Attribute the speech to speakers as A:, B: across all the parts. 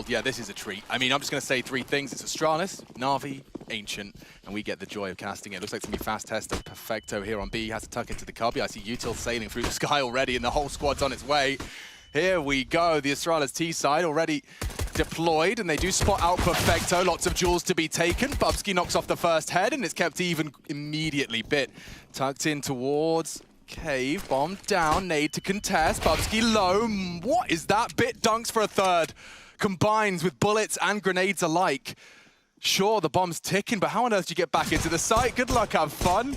A: Gold. Yeah, this is a treat. I mean, I'm just going to say three things. It's Astralis, NaVi, Ancient, and we get the joy of casting it. Looks like it's going to be fast tester. Perfecto here on B. Has to tuck into the cubby. I see Util sailing through the sky already, and the whole squad's on its way. Here we go. The Astralis T side already deployed, and they do spot out Perfecto. Lots of jewels to be taken. Bubsky knocks off the first head, and it's kept even immediately. Bit tucked in towards Cave. Bomb down. Nade to contest. Bubsky low. What is that? Bit dunks for a third. Combines with bullets and grenades alike. Sure, the bomb's ticking, but how on earth do you get back into the site? Good luck, have fun.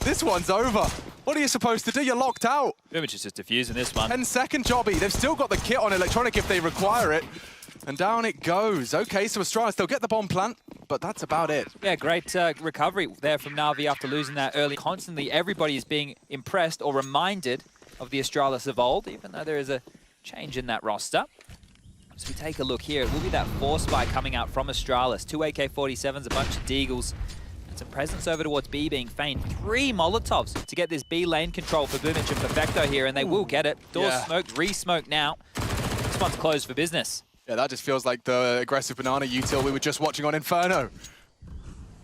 A: This one's over. What are you supposed to do? You're locked out.
B: Boomich is just defusing this one.
A: 10-second jobby. They've still got the kit on Electronic if they require it. And down it goes. Okay, so Astralis, they'll get the bomb plant, but that's about it.
B: Yeah, great recovery there from NaVi after losing that early. Constantly, everybody is being impressed or reminded of the Astralis of old, even though there is a change in that roster. So we take a look here. It will be that force spike coming out from Astralis. 2 AK-47s, a bunch of Deagles. Some presence over towards B being feigned. 3 Molotovs to get this B lane control for Boomich and Perfecto here, and they will get it. Doors smoked, re-smoked now. This one's closed for business.
A: Yeah, that just feels like the aggressive banana util we were just watching on Inferno.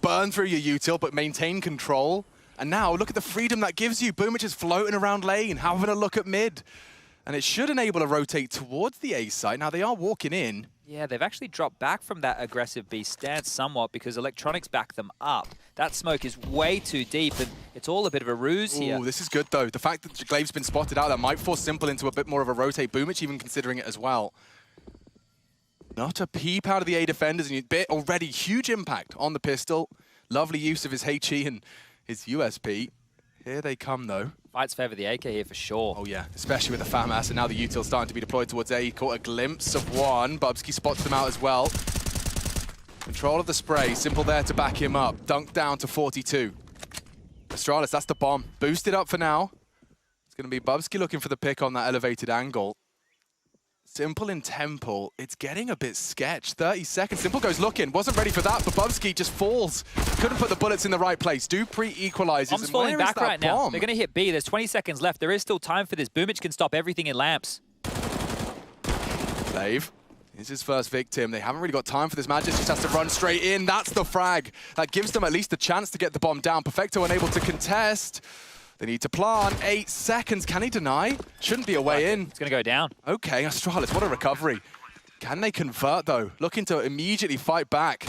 A: Burn through your util, but maintain control. And now, look at the freedom that gives you. Boomich is floating around lane, having a look at mid. And it should enable a rotate towards the A site. Now, they are walking in.
B: Yeah, they've actually dropped back from that aggressive B stance somewhat because Electronics back them up. That smoke is way too deep, and it's all a bit of a ruse here.
A: Ooh, this is good, though. The fact that Glaive's been spotted out, that might force Simple into a bit more of a rotate. Boomich even considering it as well. Not a peep out of the A defenders, and bit already huge impact on the pistol. Lovely use of his HE and his USP. Here they come, though.
B: Fights favour the AK here for sure.
A: Oh, yeah, especially with the FAMAS, and now the util starting to be deployed towards A. He caught a glimpse of one. Bubsky spots them out as well. Control of the spray. Simple there to back him up. Dunk down to 42. Astralis, that's the bomb. Boosted up for now. It's going to be Bubsky looking for the pick on that elevated angle. Simple in Temple. It's getting a bit sketch. 30 seconds. Simple goes looking. Wasn't ready for that, but Bubsky just falls. Couldn't put the bullets in the right place. Dupree equalizes.
B: Bomb's falling back right now. They're going to hit B. There's 20 seconds left. There is still time for this. Boomich can stop everything in lamps.
A: Glaive is his first victim. They haven't really got time for this. Magic just has to run straight in. That's the frag. That gives them at least a chance to get the bomb down. Perfecto unable to contest. They need to plant. 8 seconds. Can he deny? Shouldn't be a way in.
B: It's going to go down.
A: Okay, Astralis, what a recovery. Can they convert, though? Looking to immediately fight back.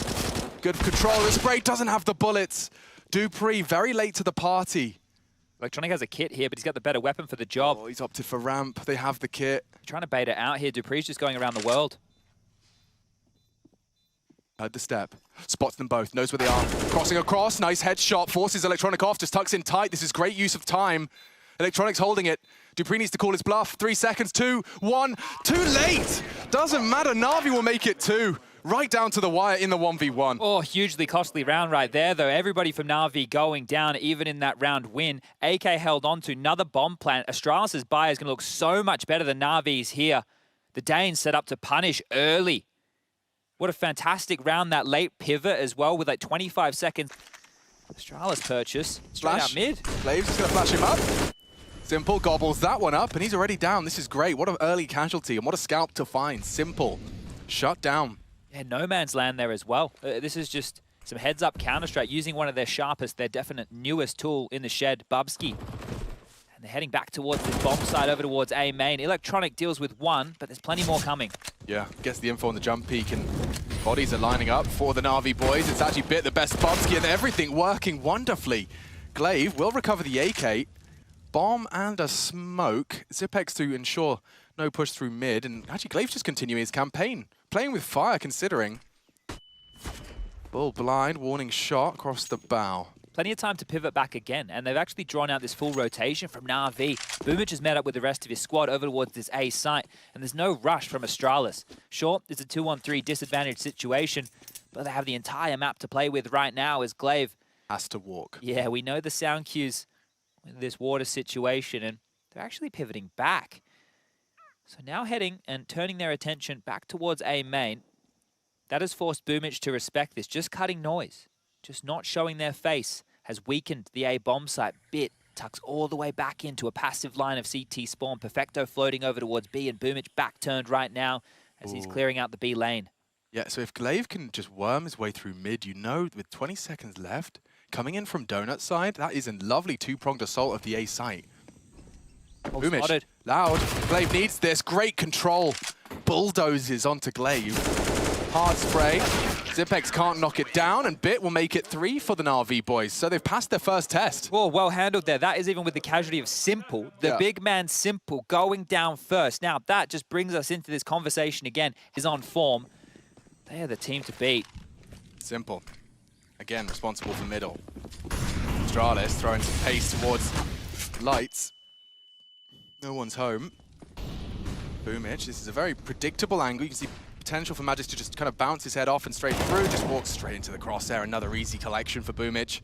A: Good control. The spray doesn't have the bullets. Dupree, very late to the party.
B: Electronic has a kit here, but he's got the better weapon for the job.
A: Oh, he's opted for ramp. They have the kit.
B: Trying to bait it out here. Dupree's just going around the world.
A: Heard the step. Spots them both. Knows where they are. Crossing across. Nice headshot. Forces Electronic off. Just tucks in tight. This is great use of time. Electronic's holding it. Dupree needs to call his bluff. 3 seconds. 2, 1. Too late. Doesn't matter. NaVi will make it 2. Right down to the wire in the 1v1.
B: Oh, hugely costly round right there, though. Everybody from NaVi going down, even in that round win. AK held on to another bomb plant. Astralis' buy is going to look so much better than NaVi's here. The Danes set up to punish early. What a fantastic round, that late pivot as well with like 25 seconds. Astralis purchase. Straight out mid.
A: Glaive's just going to flash him up. Simple gobbles that one up, and he's already down. This is great. What an early casualty, and what a scalp to find. Simple. Shut down.
B: Yeah, no man's land there as well. This is just some heads-up Counter-Strike using one of their sharpest, their definite newest tool in the shed, Bubsky. And they're heading back towards this bomb side over towards A main. Electronic deals with one, but there's plenty more coming. Yeah,
A: gets the info on the jump peak, and bodies are lining up for the NaVi boys. It's actually bit the best Bubsky, and everything working wonderfully. Glaive will recover the AK. Bomb and a smoke. Zipex to ensure no push through mid, and actually Glaive's just continuing his campaign. Playing with fire, considering. Bull blind, warning shot across the bow.
B: Plenty of time to pivot back again, and they've actually drawn out this full rotation from NaVi. Boomich has met up with the rest of his squad over towards this A site, and there's no rush from Astralis. Sure, it's a 2-on-3 disadvantage situation, but they have the entire map to play with right now as Glaive
A: has to walk.
B: Yeah, we know the sound cues in this water situation, and they're actually pivoting back. So now heading and turning their attention back towards A main. That has forced Boomich to respect this. Just cutting noise, just not showing their face, has weakened the A bomb site. Bit tucks all the way back into a passive line of CT spawn. Perfecto floating over towards B, and Boomich back turned right now as he's clearing out the B lane.
A: Yeah, so if Glaive can just worm his way through mid, you know, with 20 seconds left, coming in from Donut side, that is a lovely two-pronged assault of the A site. Boomich, loud. Glaive needs this. Great control. Bulldozes onto Glaive. Hard spray. Zipex can't knock it down, and Bit will make it 3 for the NaVi boys. So they've passed their first test.
B: Whoa, well handled there. That is even with the casualty of Simple, the big man Simple going down first. Now, that just brings us into this conversation again. Is on form. They are the team to beat.
A: Simple. Again, responsible for middle. Astralis throwing some pace towards Lights. No one's home. Boomich, this is a very predictable angle. You can see potential for Magisk to just kind of bounce his head off and straight through, just walks straight into the crosshair. Another easy collection for Boomich.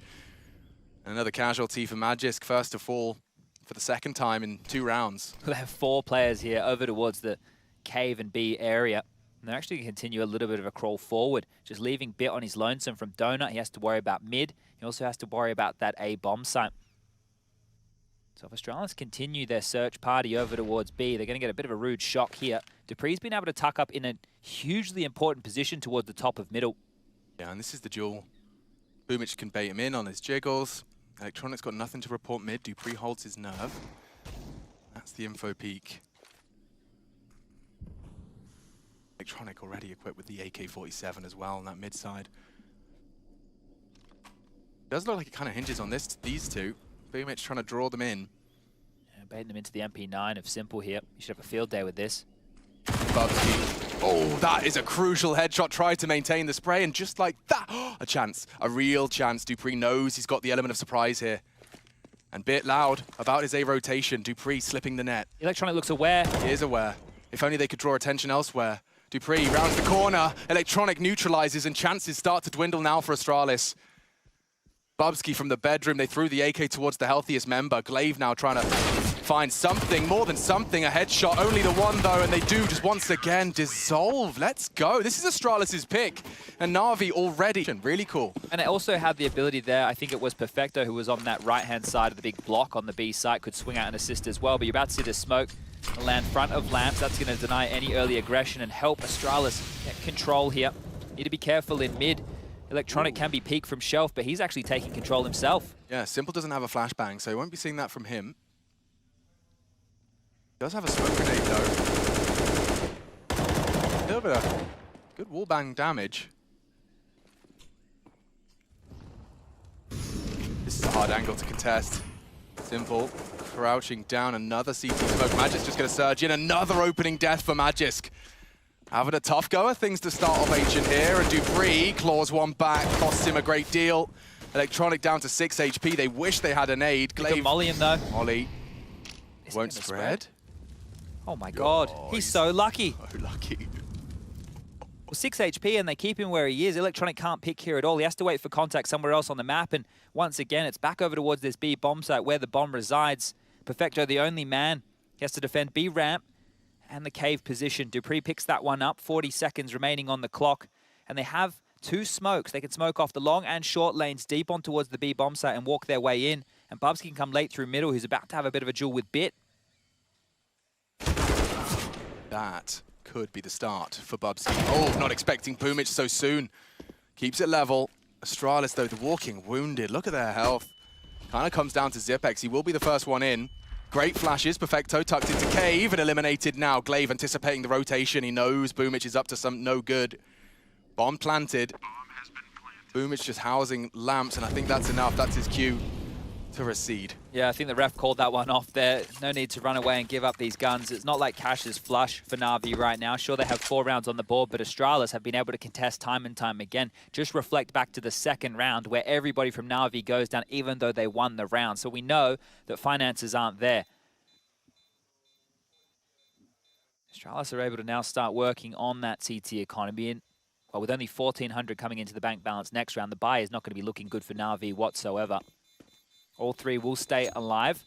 A: Another casualty for Magisk, first to fall for the second time in 2 rounds.
B: They have 4 players here over towards the cave and B area. And they're actually going to continue a little bit of a crawl forward, just leaving Bit on his lonesome from Donut. He has to worry about mid. He also has to worry about that A bomb site. So if Astralis continue their search party over towards B, they're going to get a bit of a rude shock here. Dupree's been able to tuck up in a hugely important position towards the top of middle.
A: Yeah, and this is the duel. Boomich can bait him in on his jiggles. Electronic's got nothing to report mid. Dupree holds his nerve. That's the info peak. Electronic already equipped with the AK-47 as well on that mid side. Does look like it kind of hinges on these two. Boomich trying to draw them in.
B: Yeah, baiting them into the MP9 of Simple here. You should have a field day with this.
A: Bubsky. Oh, that is a crucial headshot. Tried to maintain the spray, and just like that, a chance. A real chance. Dupree knows he's got the element of surprise here. And Bit loud about his A rotation. Dupree slipping the net.
B: Electronic looks aware.
A: He is aware. If only they could draw attention elsewhere. Dupree rounds the corner. Electronic neutralizes, and chances start to dwindle now for Astralis. Bubsky from the bedroom. They threw the AK towards the healthiest member. Glaive now trying to find something, more than something. A headshot, only the one though, and they do just once again dissolve. Let's go. This is Astralis' pick, and NaVi already. Really cool.
B: And it also had the ability there, I think it was Perfecto who was on that right-hand side of the big block on the B site, could swing out and assist as well, but you're about to see the smoke land front of Lamps. That's going to deny any early aggression and help Astralis get control here. Need to be careful in mid. Electronic can be peaked from Shelf, but he's actually taking control himself.
A: Yeah, Simple doesn't have a flashbang, so you won't be seeing that from him. Does have a smoke grenade though. A little bit of good wallbang damage. This is a hard angle to contest. Simple crouching down, another CT smoke. Magisk just going to surge in, another opening death for Magisk. Having a tough go of things to start off Ancient here, and Dupree claws one back, costs him a great deal. Electronic down to 6 HP. They wish they had a nade.
B: Glaive molly him though.
A: Molly won't spread.
B: Oh my god, he's so lucky.
A: So lucky.
B: Well, 6 HP and they keep him where he is. Electronic can't pick here at all. He has to wait for contact somewhere else on the map, and once again it's back over towards this B bomb site where the bomb resides. Perfecto, the only man, he has to defend B ramp and the cave position. Dupree picks that one up, 40 seconds remaining on the clock, and they have 2 smokes. They can smoke off the long and short lanes deep on towards the B bomb site and walk their way in, and Bubsky can come late through middle, who's about to have a bit of a duel with Bit.
A: That could be the start for Bubsky. Oh, not expecting Boomich so soon. Keeps it level. Astralis, though, the walking wounded. Look at their health. Kind of comes down to Zipex. He will be the first one in. Great flashes. Perfecto tucked into cave and eliminated now. Glaive anticipating the rotation. He knows Boomich is up to some no good. Bomb planted. Boomich just housing Lamps, and I think that's enough. That's his cue to recede.
B: Yeah, I think the ref called that one off there. No need to run away and give up these guns. It's not like cash is flush for NaVi right now. Sure, they have 4 rounds on the board, but Astralis have been able to contest time and time again. Just reflect back to the second round where everybody from NaVi goes down even though they won the round. So we know that finances aren't there. Astralis are able to now start working on that CT economy. And well, with only 1,400 coming into the bank balance next round, the buy is not going to be looking good for NaVi whatsoever. All 3 will stay alive.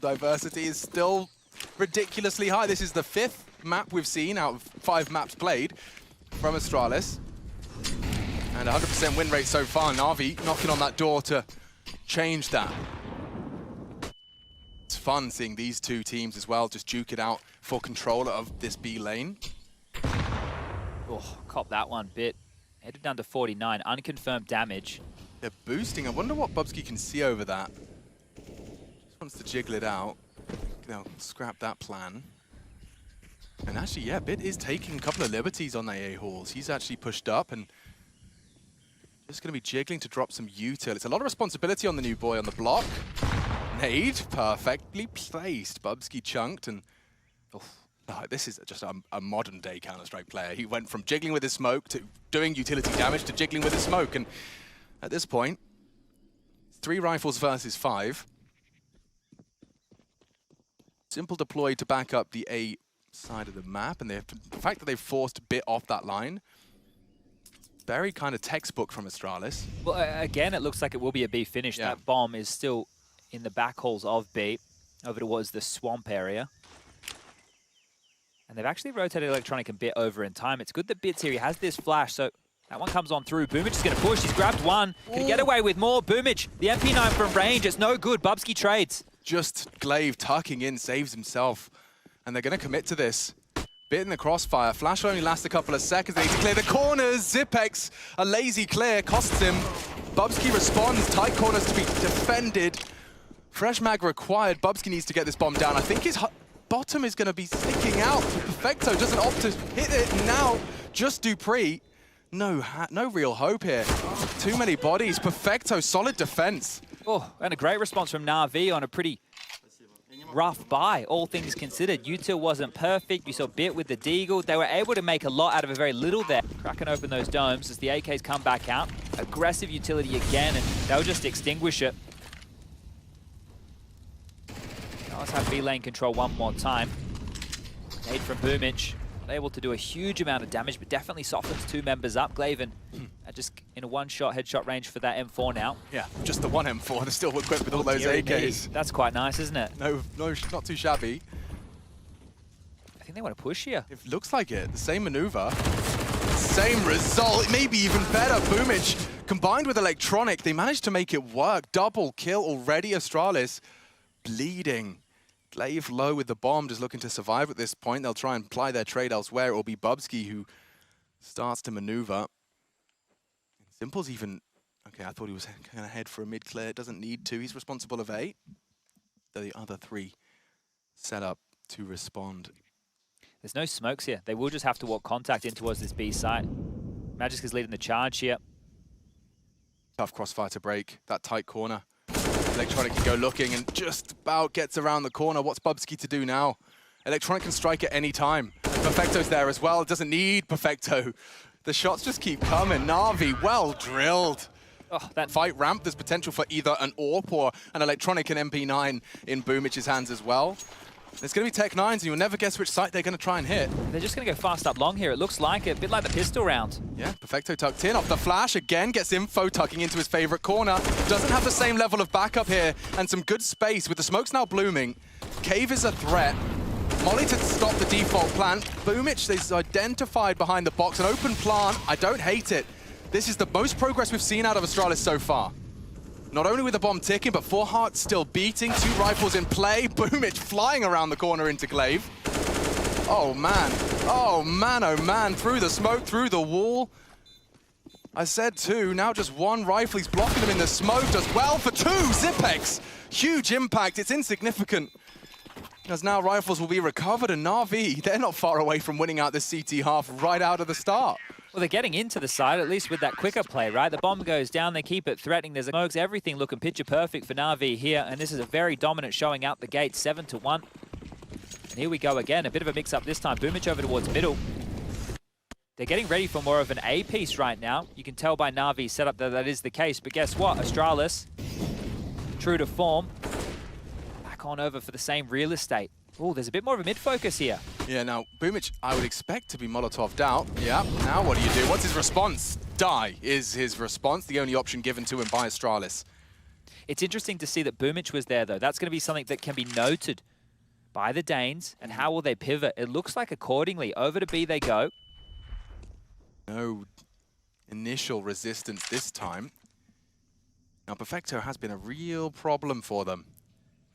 A: Diversity is still ridiculously high. This is the 5th map we've seen out of 5 maps played from Astralis. And 100% win rate so far. NaVi knocking on that door to change that. It's fun seeing these 2 teams as well just duke it out for control of this B lane.
B: Oh, cop that one. Bit headed down to 49. Unconfirmed damage.
A: They're boosting. I wonder what Bubsky can see over that. Just wants to jiggle it out. They'll scrap that plan. And actually, yeah, Bit is taking a couple of liberties on the A-Halls. He's actually pushed up and just going to be jiggling to drop some util. It's a lot of responsibility on the new boy on the block. Nade, perfectly placed. Bubsky chunked and... Oh, this is just a modern-day Counter-Strike player. He went from jiggling with his smoke to doing utility damage to jiggling with his smoke. And at this point, 3 rifles versus 5. Simple deploy to back up the A side of the map. And the fact that they've forced Bit off that line, very kind of textbook from Astralis.
B: Well, again, it looks like it will be a B finish.
A: Yeah.
B: That bomb is still in the back halls of B, over towards the swamp area. And they've actually rotated Electronic a bit over in time. It's good that Bit's here. He has this flash, so that one comes on through. Boomich is going to push. He's grabbed one. Can get away with more. Boomich, the MP9 from range. It's no good. Bubsky trades.
A: Just Glaive tucking in, saves himself. And they're going to commit to this. Bit in the crossfire. Flash will only last a couple of seconds. They need to clear the corners. Zipex, a lazy clear, costs him. Bubsky responds. Tight corners to be defended. Fresh mag required. Bubsky needs to get this bomb down. I think his bottom is going to be sticking out. Perfecto doesn't opt to hit it. Now, just Dupree. No real hope here. Too many bodies. Perfecto, solid defense.
B: Oh, and a great response from NaVi on a pretty rough buy, all things considered. Util wasn't perfect. You saw Bit with the Deagle. They were able to make a lot out of a very little there. Cracking open those domes as the AKs come back out. Aggressive utility again, and they'll just extinguish it. Now let's have B lane control one more time. Nade from Boomich. Not able to do a huge amount of damage, but definitely softens 2 members up. Glaven just in a one-shot headshot range for that M4 now.
A: Yeah, just the one M4. They're still equipped with all those AKs.
B: That's quite nice, isn't it?
A: No, not too shabby.
B: I think they want to push here.
A: It looks like it. The same maneuver. Same result. Maybe even better. Boomich combined with Electronic. They managed to make it work. Double kill already. Astralis bleeding. Glaive low with the bomb, just looking to survive at this point. They'll try and ply their trade elsewhere. It will be Bubsky who starts to maneuver. Simple's even... Okay, I thought he was going to head for a mid-clear. Doesn't need to. He's responsible of 8. The other 3 set up to respond.
B: There's no smokes here. They will just have to walk contact in towards this B site. Magisk is leading the charge here.
A: Tough crossfire to break. That tight corner. Electronic can go looking and just about gets around the corner. What's Bubsky to do now? Electronic can strike at any time. Perfecto's there as well. Doesn't need Perfecto. The shots just keep coming. NaVi, well drilled. Oh, that fight ramp, there's potential for either an AWP or an Electronic and MP9 in Boomich's hands as well. There's going to be Tech 9s, and you'll never guess which site they're going to try and hit.
B: They're just going to go fast up long here. It looks like it, a bit like the pistol round.
A: Yeah, Perfecto tucked in off the flash. Again, gets info tucking into his favorite corner. Doesn't have the same level of backup here, and some good space with the smokes now blooming. Cave is a threat. Molly to stop the default plant. Boomich is identified behind the box. An open plant. I don't hate it. This is the most progress we've seen out of Astralis so far. Not only with the bomb ticking, but 4 hearts still beating. 2 rifles in play. Boomich flying around the corner into Glaive. Oh, man. Oh, man, oh, man. Through the smoke, through the wall. I said 2. Now just 1 rifle. He's blocking them in the smoke. Does well for 2. Zipex. Huge impact. It's insignificant. As now rifles will be recovered. And NaVi, they're not far away from winning out this CT half right out of the start.
B: Well, they're getting into the side, at least with that quicker play, right? The bomb goes down, they keep it threatening. There's smokes, everything looking picture perfect for NaVi here. And this is a very dominant showing out the gate, 7-1. And here we go again, a bit of a mix-up this time. Boomich over towards middle. They're getting ready for more of an A piece right now. You can tell by NaVi's setup that that is the case. But guess what? Astralis, true to form, back on over for the same real estate. Oh, there's a bit more of a mid-focus here. Yeah, now, Boomich, I would expect to be Molotov'd out. Yeah, now what do you do? What's his response? Die is his response, the only option given to him by Astralis. It's interesting to see that Boomich was there, though. That's going to be something that can be noted by the Danes. And how will they pivot? It looks like accordingly. Over to B they go. No initial resistance this time. Now, Perfecto has been a real problem for them.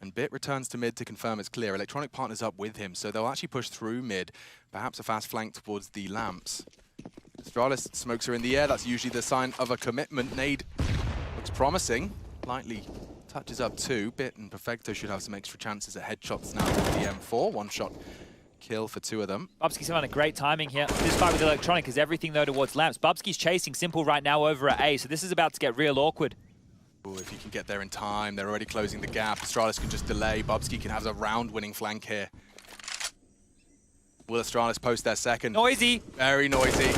B: And Bit returns to mid to confirm it's clear. Electronic partners up with him, so they'll actually push through mid. Perhaps a fast flank towards the lamps.
A: Astralis smokes are in the air. That's usually the sign of a commitment. Nade looks promising. Lightly touches up too. Bit and Perfecto should have some extra chances at headshots now with the M4. One shot kill for two of them.
B: Bubsky's having a great timing here. This fight with Electronic is everything though towards Lamps. Bubsky's chasing Simple right now over at A, so this is about to get real awkward.
A: Ooh, if he can get there in time, they're already closing the gap. Astralis can just delay. Bubsky can have a round-winning flank here. Will Astralis post their second?
B: Noisy.
A: Very noisy.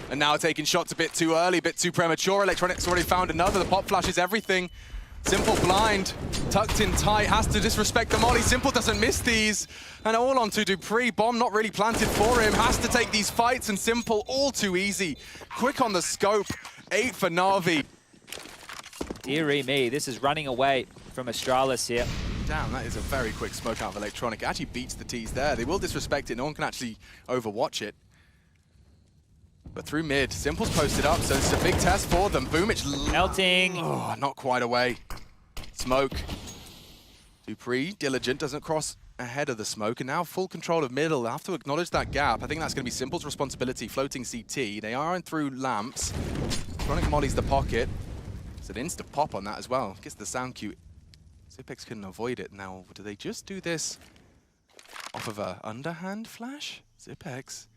A: And now taking shots a bit too early, a bit too premature. Electronic's already found another. The pop flash is everything. Simple blind, tucked in tight, has to disrespect the molly. Simple doesn't miss these. And all onto dupreeh. Bomb not really planted for him. Has to take these fights, and Simple all too easy. Quick on the scope. 8 for NaVi.
B: Dearie me, this is running away from Astralis here.
A: Damn, that is a very quick smoke out of Electronic. It actually beats the T's there. They will disrespect it. No one can actually overwatch it. But through mid, Simple's posted up, so it's a big test for them. Boomich
B: Melting.
A: Oh, not quite away. Smoke. dupreeh, diligent, doesn't cross ahead of the smoke, and now full control of middle. They have to acknowledge that gap. I think that's going to be Simple's responsibility. Floating CT. They are in through Lamps. Electronic mollies the pocket. It's an insta pop on that as well. Gets the sound cue. Zipex couldn't avoid it. Now, do they just do this off of a underhand flash? Zipex,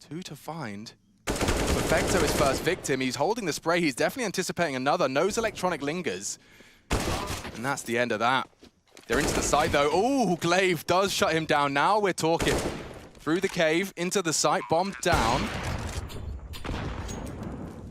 A: 2 to find. Perfecto is first victim. He's holding the spray. He's definitely anticipating another. Knows Electronic lingers. And that's the end of that. They're into the site though. Oh, Glaive does shut him down. Now we're talking. Through the cave, into the site, bombed down.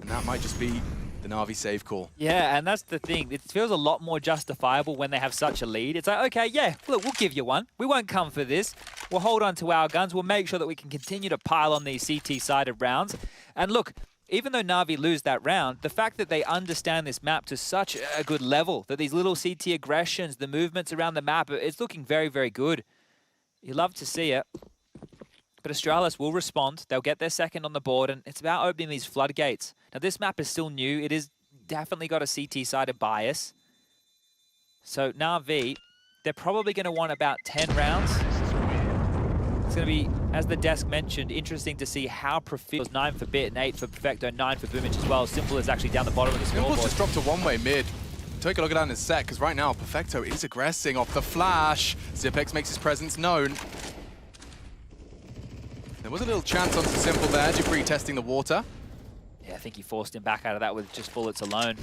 A: And that might just be the NaVi save call.
B: Yeah, and that's the thing. It feels a lot more justifiable when they have such a lead. It's like, okay, yeah, look, we'll give you one. We won't come for this. We'll hold on to our guns. We'll make sure that we can continue to pile on these CT-sided rounds. And look, even though NaVi lose that round, the fact that they understand this map to such a good level, that these little CT aggressions, the movements around the map, it's looking very, very good. You love to see it. But Astralis will respond. They'll get their second on the board, and it's about opening these floodgates. Now, this map is still new. It is definitely got a CT-sided bias. So NaVi, they're probably going to want about 10 rounds. It's going to be, as the desk mentioned, interesting to see how Profit 9 for Bit and 8 for Perfecto, 9 for Boomich as well. Simple is actually down the bottom of the scoreboard.
A: Simple's just dropped a one-way mid. Take a look at that in a sec, because right now Perfecto is aggressing off the flash. Zipex makes his presence known. There was a little chance onto Simple there. dupreeh testing the water.
B: Yeah, I think he forced him back out of that with just bullets alone.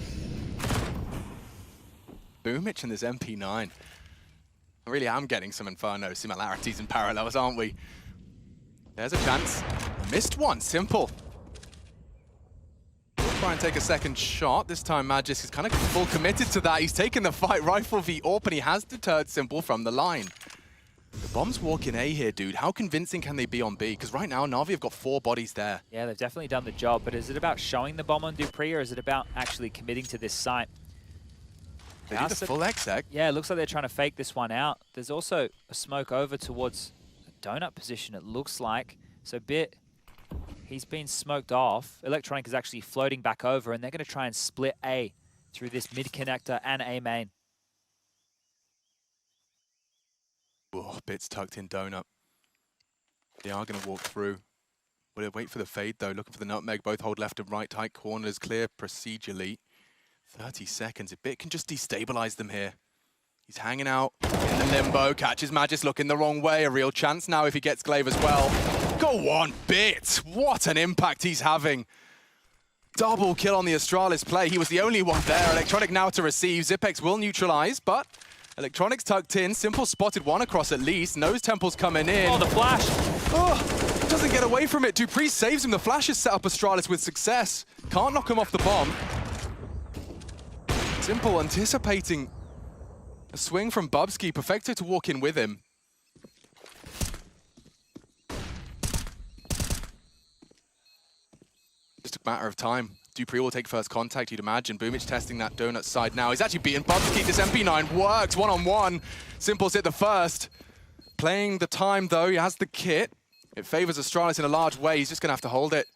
A: Boomich and this MP9. I really am getting some Inferno similarities and parallels, aren't we? There's a chance. Missed one. Simple. We'll try and take a second shot. This time Magis is kind of full committed to that. He's taken the fight. Rifle v AWP, and he has deterred Simple from the line. The bombs walking A here, dude. How convincing can they be on B? Because right now, NaVi have got 4 bodies there.
B: Yeah, they've definitely done the job, but is it about showing the bomb on dupreeh, or is it about actually committing to this site?
A: They do the full exec.
B: Yeah, it looks like they're trying to fake this one out. There's also a smoke over towards a donut position, it looks like. So Bit, he's been smoked off. Electronic is actually floating back over, and they're going to try and split A through this mid connector and A main.
A: Oh, Bit's tucked in donut. They are going to walk through. Will they wait for the fade, though? Looking for the nutmeg. Both hold left and right. Tight corners. Clear procedurally. 30 seconds. If Bit can just destabilize them here. He's hanging out in the limbo. Catches Magis looking the wrong way. A real chance now if he gets Glaive as well. Go on, Bit. What an impact he's having. Double kill on the Astralis play. He was the only one there. Electronic now to receive. Zipex will neutralize, but Electronic's tucked in. Simple spotted one across at least. Knows Temple's coming in.
B: Oh, the flash.
A: Oh, doesn't get away from it. dupreeh saves him. The flash has set up Astralis with success. Can't knock him off the bomb. Simple anticipating a swing from Bubsky. Perfecto to walk in with him. Just a matter of time. dupreeh will take first contact, you'd imagine. Boomich testing that donut side now. He's actually beaten Bubsky. This MP9 works one-on-one. Simple's hit the first. Playing the time, though. He has the kit. It favors Astralis in a large way. He's just going to have to hold it.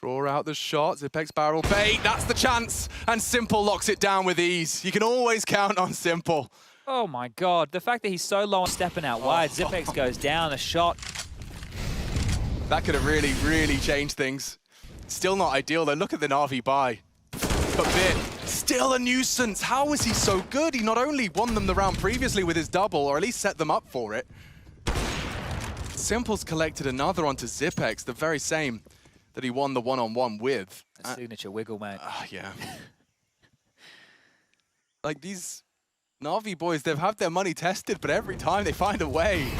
A: Draw out the shot. Zipex barrel bait. That's the chance. And Simple locks it down with ease. You can always count on Simple.
B: Oh, my God. The fact that he's so low on stepping out wide. Zipex goes down. A shot.
A: That could have really, really changed things. Still not ideal though. Look at the NaVi buy. But Bit, still a nuisance. How is he so good? He not only won them the round previously with his double, or at least set them up for it. Simple's collected another onto Zipex, the very same that he won the one-on-one with.
B: A signature wiggle, mate.
A: Yeah. Like these NaVi boys, they've had their money tested, but every time they find a way.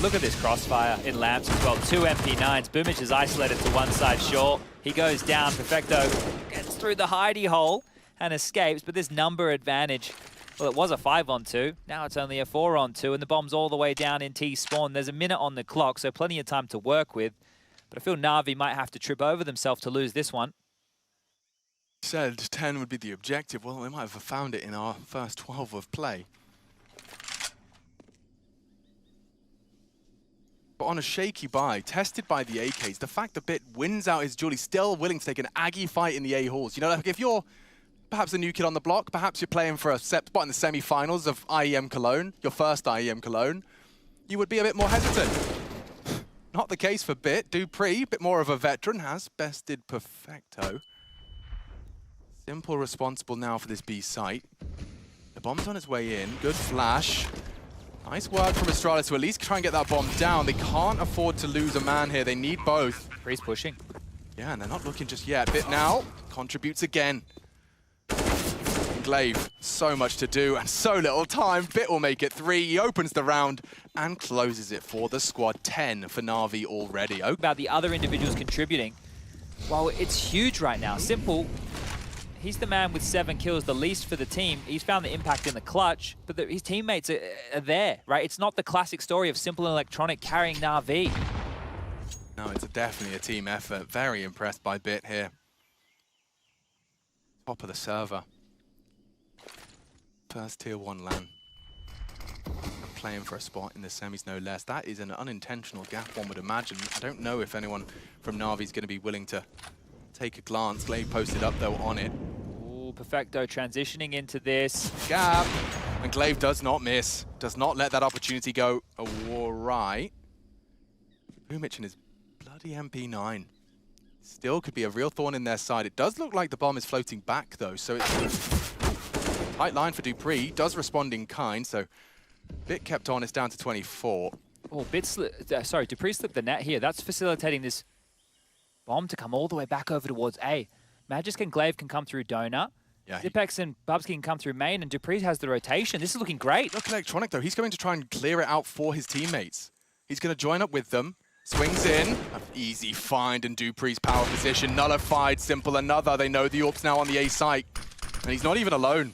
B: Look at this crossfire in Lamps as well. 2 MP9s. Boomich is isolated to one side short. He goes down. Perfecto gets through the hidey hole and escapes, but this number advantage, well, it was a 5-on-2. Now it's only a 4-on-2, and the bomb's all the way down in T-spawn. There's a minute on the clock, so plenty of time to work with. But I feel NaVi might have to trip over themselves to lose this one.
A: Said 10 would be the objective. Well, we might have found it in our first 12 of play. But on a shaky buy, tested by the AKs, the fact that Bit wins out his duel, he's still willing to take an Aggie fight in the A-halls. You know, like if you're perhaps a new kid on the block, perhaps you're playing for a spot in the semi-finals of IEM Cologne, your first IEM Cologne, you would be a bit more hesitant. Not the case for Bit. Dupree, a bit more of a veteran, has bested Perfecto. Simple responsible now for this B site. The bomb's on its way in. Good flash. Nice work from Astralis to at least try and get that bomb down. They can't afford to lose a man here. They need both.
B: Freeze pushing.
A: Yeah, and they're not looking just yet. Bit now contributes again. Glaive, so much to do and so little time. Bit will make it 3. He opens the round and closes it for the squad. 10 for NaVi already.
B: About the other individuals contributing. Well, it's huge right now. Simple. He's the man with 7 kills, the least for the team. He's found the impact in the clutch, but his teammates are there, right? It's not the classic story of Simple and Electronic carrying NaVi.
A: No, it's definitely a team effort. Very impressed by Bit here. Top of the server. First tier 1 LAN. Playing for a spot in the semis, no less. That is an unintentional gap, one would imagine. I don't know if anyone from NaVi is going to be willing to take a glance. Glaive posted up, though, on it.
B: Ooh, Perfecto transitioning into this.
A: Gap. And Glaive does not miss. Does not let that opportunity go awry. Boomich and his bloody MP9. Still could be a real thorn in their side. It does look like the bomb is floating back, though, so it's tight line for Dupree. Does respond in kind, so Bit kept on. It's down to 24.
B: Oh, Dupree slipped the net here. That's facilitating this bomb to come all the way back over towards A. Magisk and Glaive can come through Donut. Yeah, Zipex and Bubsky can come through main, and Dupree has the rotation. This is looking great.
A: Look, Electronic, though. He's going to try and clear it out for his teammates. He's going to join up with them. Swings in. An easy find, and Dupree's power position nullified. Simple another. They know the AWP's now on the A site. And he's not even alone.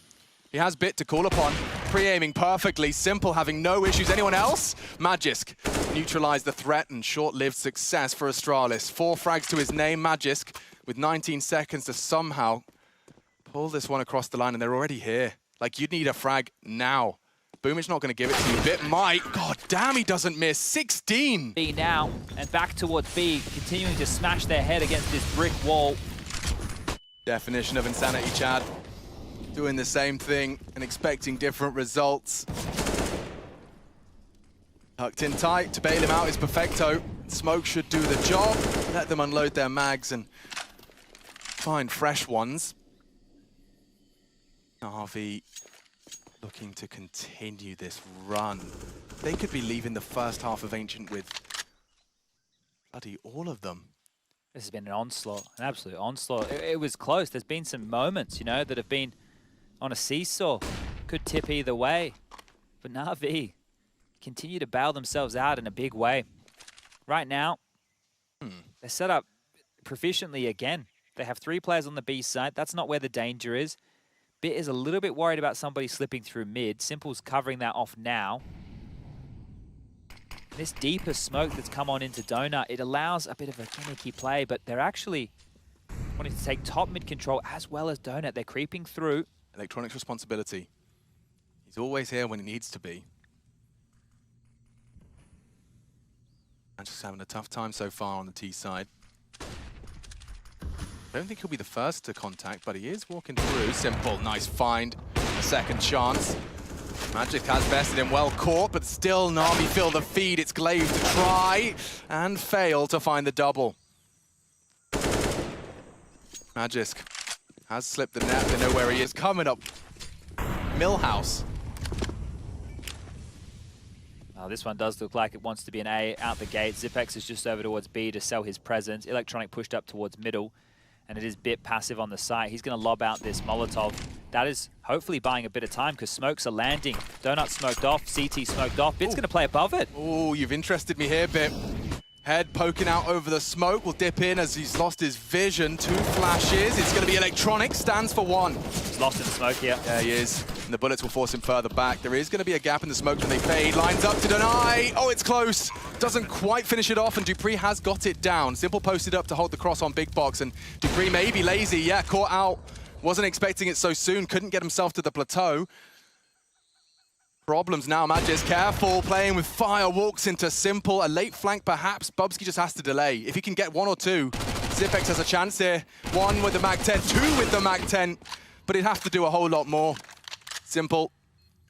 A: He has Bit to call upon. Pre-aiming perfectly. Simple having no issues. Anyone else? Magisk neutralized the threat, and short-lived success for Astralis. 4 frags to his name. Magisk with 19 seconds to somehow pull this one across the line, and they're already here. Like, you'd need a frag now. Boomich not going to give it to you. Bit might. God damn, he doesn't miss. 16!
B: B now, and back towards B, continuing to smash their head against this brick wall.
A: Definition of insanity, Chad. Doing the same thing and expecting different results. Tucked in tight. To bail him out is Perfecto. Smoke should do the job. Let them unload their mags and find fresh ones. NaVi looking to continue this run. They could be leaving the first half of Ancient with bloody all of them.
B: This has been an onslaught, an absolute onslaught. It was close. There's been some moments, you know, that have been on a seesaw. Could tip either way. But NaVi continue to bail themselves out in a big way. Right now, they're set up proficiently again. They have 3 players on the B side. That's not where the danger is. Bit is a little bit worried about somebody slipping through mid. Simple's covering that off now. This deeper smoke that's come on into Donut, it allows a bit of a gimmicky play, but they're actually wanting to take top mid control as well as Donut. They're creeping through.
A: Electronic's responsibility. He's always here when he needs to be. And just having a tough time so far on the T side. I don't think he'll be the first to contact, but he is walking through. Simple, nice find. A second chance. Magisk has bested him, well caught, but still NaVi feel the feed. It's Glaive to try and fail to find the double. Magisk has slipped the net. They know where he is. Coming up. Millhouse.
B: Oh, this one does look like it wants to be an A out the gate. Zipex is just over towards B to sell his presence. Electronic pushed up towards middle, and it is bit passive on the site. He's going to lob out this Molotov. That is hopefully buying a bit of time because smokes are landing. Donut smoked off, CT smoked off. Bit's going to play above it.
A: Oh, you've interested me here, Bit. Head poking out over the smoke. Will dip in as he's lost his vision. 2 flashes. It's going to be Electronic. Stands for 1.
B: He's lost in the smoke here.
A: Yeah, he is. And the bullets will force him further back. There is going to be a gap in the smoke when they fade. Lines up to deny. Oh, it's close. Doesn't quite finish it off, and dupreeh has got it down. Simple posted up to hold the cross on Big Box, and dupreeh may be lazy. Yeah, caught out. Wasn't expecting it so soon. Couldn't get himself to the plateau. Problems now. Magisk careful, playing with fire, walks into Simple. A late flank perhaps. Bubsky just has to delay. If he can get 1 or 2, Zipex has a chance here. 1 with the Mag-10, 2 with the Mag-10, but he'd have to do a whole lot more. Simple.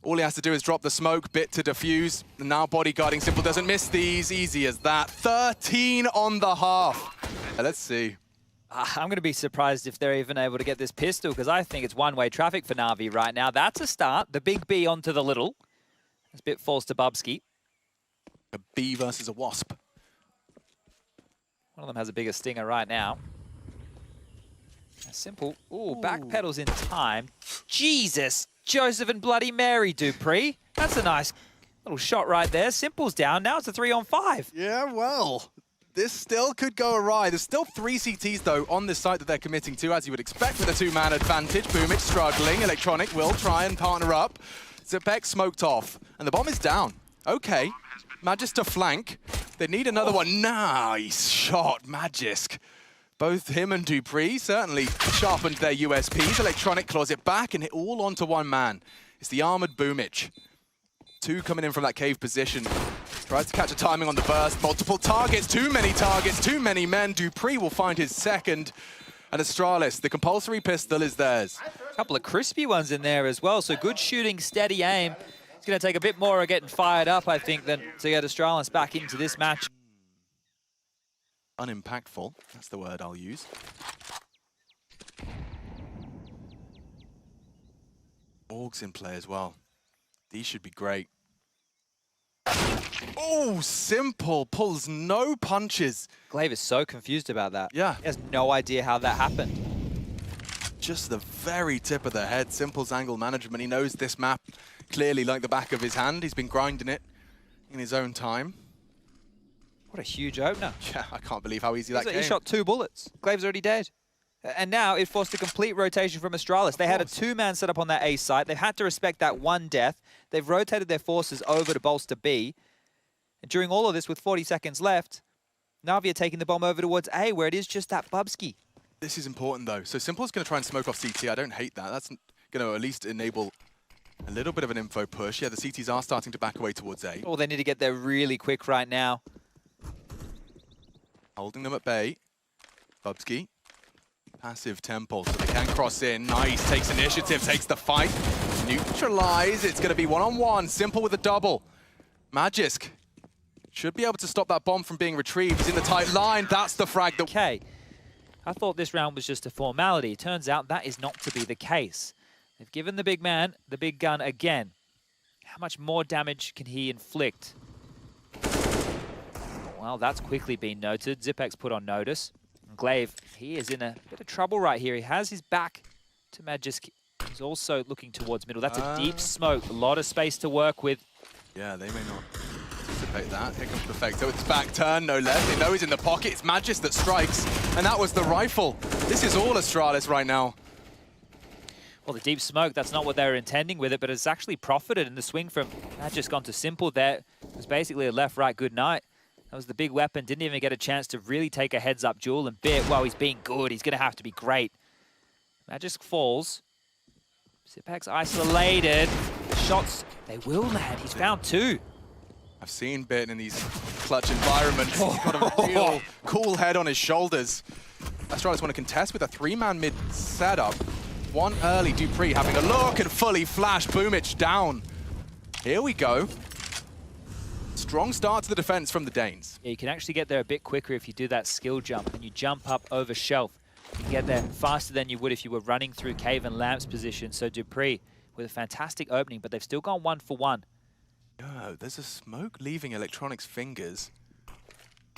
A: All he has to do is drop the smoke, Bit to defuse. And now bodyguarding. Simple doesn't miss these. Easy as that. 13 on the half. Let's see.
B: I'm going to be surprised if they're even able to get this pistol, because I think it's one-way traffic for NaVi right now. That's a start. The big B onto the little. This bit falls to Bubsky.
A: A bee versus a wasp.
B: One of them has a bigger stinger right now. Simple. Ooh, back pedals in time. Jesus! Joseph and Bloody Mary, dupreeh. That's a nice little shot right there. Simple's down. Now it's a 3-on-5.
A: Yeah, well, this still could go awry. There's still 3 CTs, though, on this site that they're committing to, as you would expect with a 2-man advantage. Boomich struggling. Electronic will try and partner up. Zipex smoked off, and the bomb is down. Okay, Magisk to flank. They need another one. Nice shot, Magisk. Both him and dupreeh certainly sharpened their USPs. Electronic claws it back and hit all onto 1 man. It's the armored Boomich. 2 coming in from that cave position. Tries to catch a timing on the burst. Multiple targets, too many targets, too many men. dupreeh will find his second. And Astralis, the compulsory pistol is theirs.
B: A couple of crispy ones in there as well, so good shooting, steady aim. It's going to take a bit more of getting fired up, I think, than to get Astralis back into this match.
A: Unimpactful, that's the word I'll use. Orgs in play as well. These should be great. Oh, Simple pulls no punches.
B: Glaive is so confused about that.
A: Yeah.
B: He has no idea how that happened.
A: Just the very tip of the head. Simple's angle management. He knows this map clearly like the back of his hand. He's been grinding it in his own time.
B: What a huge opener.
A: Yeah, I can't believe how easy that came.
B: He shot 2 bullets. Glaive's already dead. And now it forced a complete rotation from Astralis. They had a 2-man setup on that A site. They've had to respect that 1 death. They've rotated their forces over to bolster B. And during all of this, with 40 seconds left, NaVi are taking the bomb over towards A, where it is just that Bubsky.
A: This is important, though. So Simple's going to try and smoke off CT. I don't hate that. That's going to at least enable a little bit of an info push. Yeah, the CTs are starting to back away towards A.
B: Oh, they need to get there really quick right now.
A: Holding them at bay. Bubsky. Passive tempo, so they can cross in. Nice, takes initiative, takes the fight. Neutralize, it's going to be 1-on-1. Simple with a double. Magisk should be able to stop that bomb from being retrieved. He's in the tight line. That's the frag.
B: Okay. I thought this round was just a formality. Turns out that is not to be the case. They've given the big man the big gun again. How much more damage can he inflict? Well, that's quickly been noted. Zipex put on notice. And Glaive, he is in a bit of trouble right here. He has his back to Magisk. He's also looking towards middle. That's a deep smoke. A lot of space to work with.
A: Yeah, they may not anticipate that. Here comes Perfecto. It's back turn, no less. They know he's in the pocket. It's Magisk that strikes. And that was the rifle. This is all Astralis right now.
B: Well, the deep smoke, that's not what they were intending with it, but it's actually profited. And the swing from Magisk onto Simple there was basically a left-right good night. That was the big weapon. Didn't even get a chance to really take a heads-up duel. And Bit, well, he's being good. He's going to have to be great. Magisk falls. Zipex isolated. The shots, they will land. He's found 2.
A: I've seen Bit in these clutch environments. He's got a real cool head on his shoulders. Astralis want to contest with a 3-man mid setup. 1 early, dupreeh having a look and fully flash. Boomich down. Here we go. Strong start to the defense from the Danes.
B: Yeah, you can actually get there a bit quicker if you do that skill jump and you jump up over shelf. You can get there faster than you would if you were running through Cave and Lamp's position. So Dupree with a fantastic opening, but they've still gone 1 for 1.
A: No, there's a smoke leaving Electronics' fingers.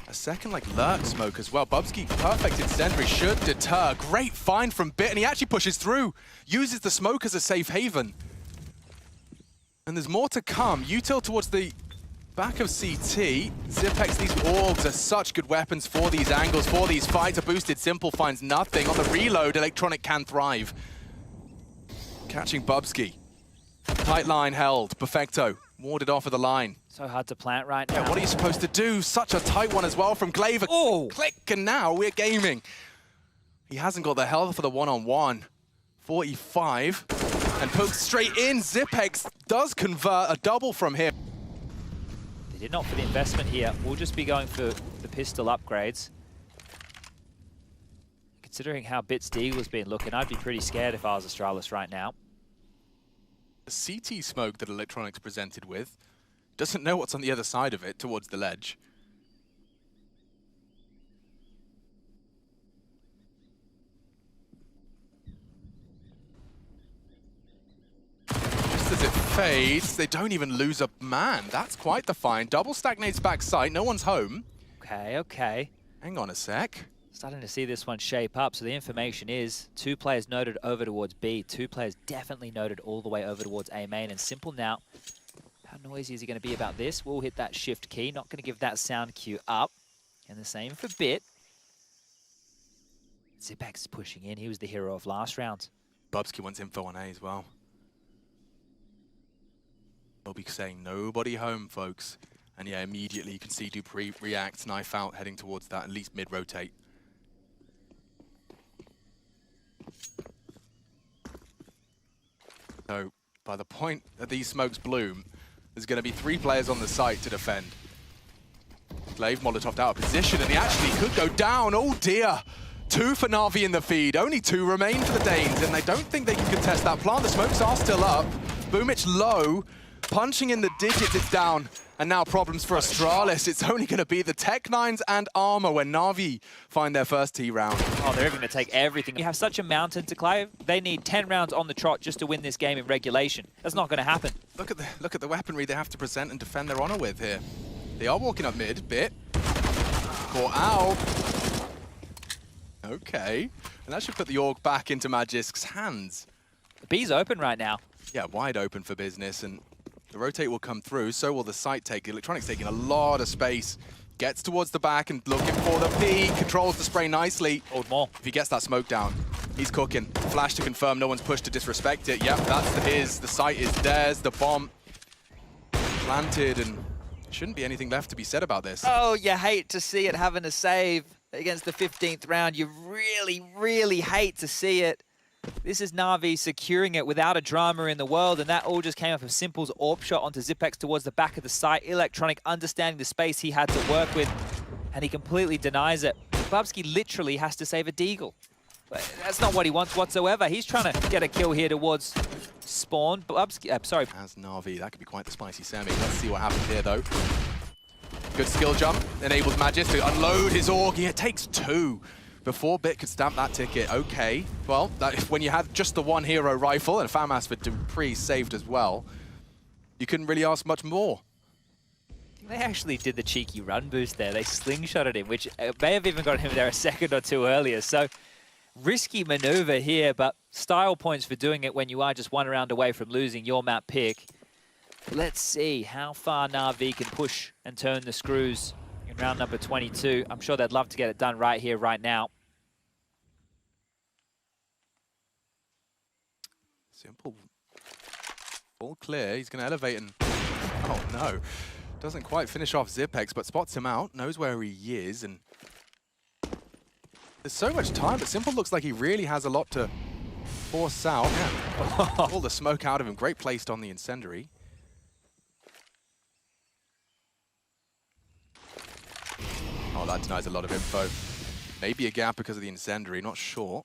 A: A second, like, lurk smoke as well. Bubsky, perfect incendiary, should deter. Great find from Bit, and he actually pushes through. Uses the smoke as a safe haven. And there's more to come. Util towards the back of CT. Zipex, these orgs are such good weapons for these angles, for these fights. A boosted Simple finds nothing. On the reload, Electronic can thrive. Catching Bubsky. Tight line held. Perfecto. Warded off of the line.
B: So hard to plant right now.
A: Yeah, what are you supposed to do? Such a tight one as well from Glaver.
B: Oh!
A: Click, and now we're gaming. He hasn't got the health for the one-on-one. 45. And pokes straight in. Zipex does convert a double from him.
B: They did not for the investment here. We'll just be going for the pistol upgrades. Considering how Bit's Deagle's been looking, I'd be pretty scared if I was Astralis right now.
A: The CT smoke that Electronics presented with doesn't know what's on the other side of it towards the ledge. Just as it fades, they don't even lose a man. That's quite the find. Double stagnates back sight. No one's home.
B: Okay, okay.
A: Hang on a sec.
B: Starting to see this one shape up. So the information is 2 players noted over towards B, 2 players definitely noted all the way over towards A main. And Simple now, how noisy is he going to be about this? We'll hit that shift key, not going to give that sound cue up. And the same for Bit. Zipex is pushing in. He was the hero of last round.
A: Bubsky wants info on A as well. They'll be saying nobody home, folks. And yeah, immediately you can see Dupree react, knife out, heading towards that, at least mid-rotate. So, by the point that these smokes bloom, there's going to be 3 players on the site to defend. Glaive Molotov out of position, and he actually could go down. Oh dear! 2 for NaVi in the feed. Only 2 remain for the Danes, and they don't think they can contest that plant. The smokes are still up. Boomich low, punching in the digits, it's down. And now problems for Astralis. It's only going to be the Tech 9s and Armor when NaVi find their first T round.
B: Oh, they're going to take everything. You have such a mountain to climb. They need 10 rounds on the trot just to win this game in regulation. That's not going to happen.
A: Look at the weaponry they have to present and defend their honor with here. They are walking up mid, Bit. Caught out. Okay. And that should put the Org back into Magisk's hands.
B: The B's open right now.
A: Yeah, wide open for business, and the rotate will come through, so will the site take. Electronics taking a lot of space. Gets towards the back and looking for the P. Controls the spray nicely.
B: Hold more.
A: If he gets that smoke down, he's cooking. Flash to confirm no one's pushed to disrespect it. Yep, that's his. The site is theirs. The bomb planted, and shouldn't be anything left to be said about this.
B: Oh, you hate to see it having a save against the 15th round. You really, really hate to see it. This is NaVi securing it without a drama in the world, and that all just came off of Simple's AWP shot onto Zipex towards the back of the site. Electronic understanding the space he had to work with, and he completely denies it. Bubsky literally has to save a Deagle. But that's not what he wants whatsoever. He's trying to get a kill here towards Spawn. Bubsky, sorry.
A: As NaVi, that could be quite the spicy semi. Let's see what happens here, though. Good skill jump, enables Magis to unload his Org. It takes 2. Before Bit could stamp that ticket. Okay, well, when you had just the 1 hero rifle and FAMAS for Dupree saved as well, you couldn't really ask much more.
B: They actually did the cheeky run boost there. They slingshotted him, which may have even got him there a second or 2 earlier. So risky maneuver here, but style points for doing it when you are just 1 round away from losing your map pick. Let's see how far NaVi can push and turn the screws in round number 22. I'm sure they'd love to get it done right here, right now.
A: Simple. All clear. He's going to elevate and... Oh, no. Doesn't quite finish off Zipex, but spots him out, knows where he is, and... There's so much time, but Simple looks like he really has a lot to force out. Yeah. All the smoke out of him. Great placed on the incendiary. Oh, that denies a lot of info. Maybe a gap because of the incendiary, not sure.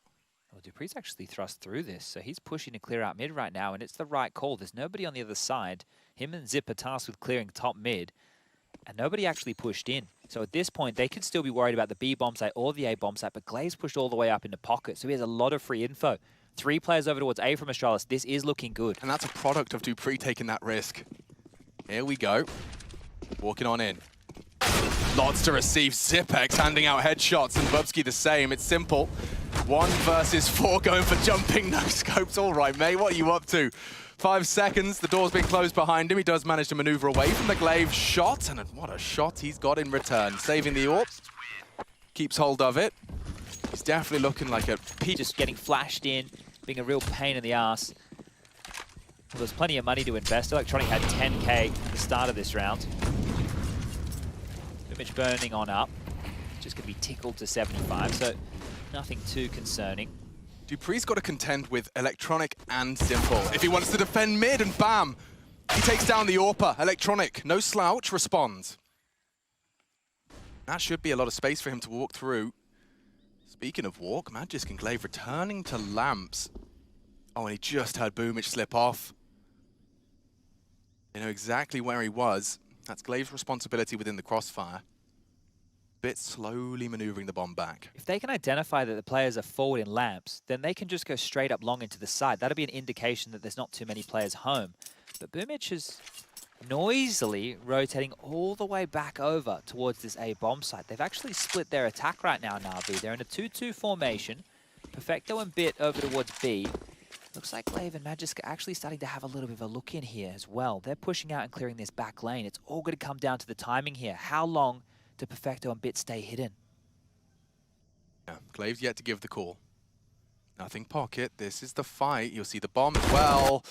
B: Well, Dupree's actually thrust through this, so he's pushing to clear out mid right now, and it's the right call. There's nobody on the other side. Him and Zip are tasked with clearing top mid. and nobody actually pushed in. So at this point, they could still be worried about the B bomb site or the A bomb site, but Glaze pushed all the way up into pocket, so he has a lot of free info. 3 players over towards A from Astralis. This is looking good.
A: And that's a product of dupreeh taking that risk. Here we go. Walking on in. Lots to receive. Zipex handing out headshots, and Bubsky the same. It's simple. 1 versus 4 going for jumping no scopes. All right, mate, what are you up to? 5 seconds, the door's been closed behind him. He does manage to maneuver away from the Glaive shot, and what a shot he's got in return. Saving the AWP, keeps hold of it. He's definitely looking like a peak.
B: Just getting flashed in, being a real pain in the ass. Well, there's plenty of money to invest. Electronic had 10K at the start of this round. Image burning on up. Just going to be tickled to 75, so nothing too concerning.
A: dupreeh's got to contend with Electronic and Simple. If he wants to defend mid, and bam! He takes down the AWPer. Electronic, no slouch, responds. That should be a lot of space for him to walk through. Speaking of walk, Magisk and Glaive returning to Lamps. Oh, and he just heard Boomich slip off. They know exactly where he was. That's Glaive's responsibility within the crossfire. Bit slowly maneuvering the bomb back.
B: If they can identify that the players are forward in lamps, then they can just go straight up long into the side. That'll be an indication that there's not too many players home. But Boomich is noisily rotating all the way back over towards this A bomb site. They've actually split their attack right now, NaVi. They're in a 2-2 formation. Perfecto and Bit over towards B. Looks like Glaive and Magisk are actually starting to have a little bit of a look in here as well. They're pushing out and clearing this back lane. It's all going to come down to the timing here. How long do Perfecto and Bit stay hidden?
A: Yeah, Glaive's yet to give the call. Nothing pocket. This is the fight. You'll see the bomb as well.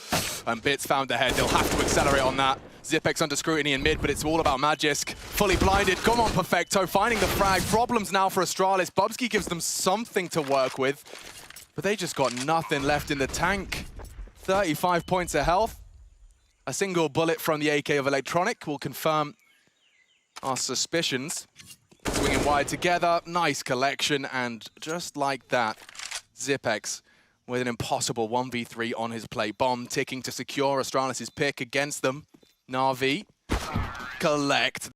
A: And Bit's found the head. They'll have to accelerate on that. Zipex under scrutiny in mid, but it's all about Magisk. Fully blinded. Come on, Perfecto. Finding the frag. Problems now for Astralis. Bubsky gives them something to work with, but they just got nothing left in the tank. 35 points of health. A single bullet from the AK of Electronic will confirm our suspicions. Swinging wide together. Nice collection. And just like that, Zipex with an impossible 1v3 on his plate. Bomb ticking to secure Astralis' pick against them. NaVi collect.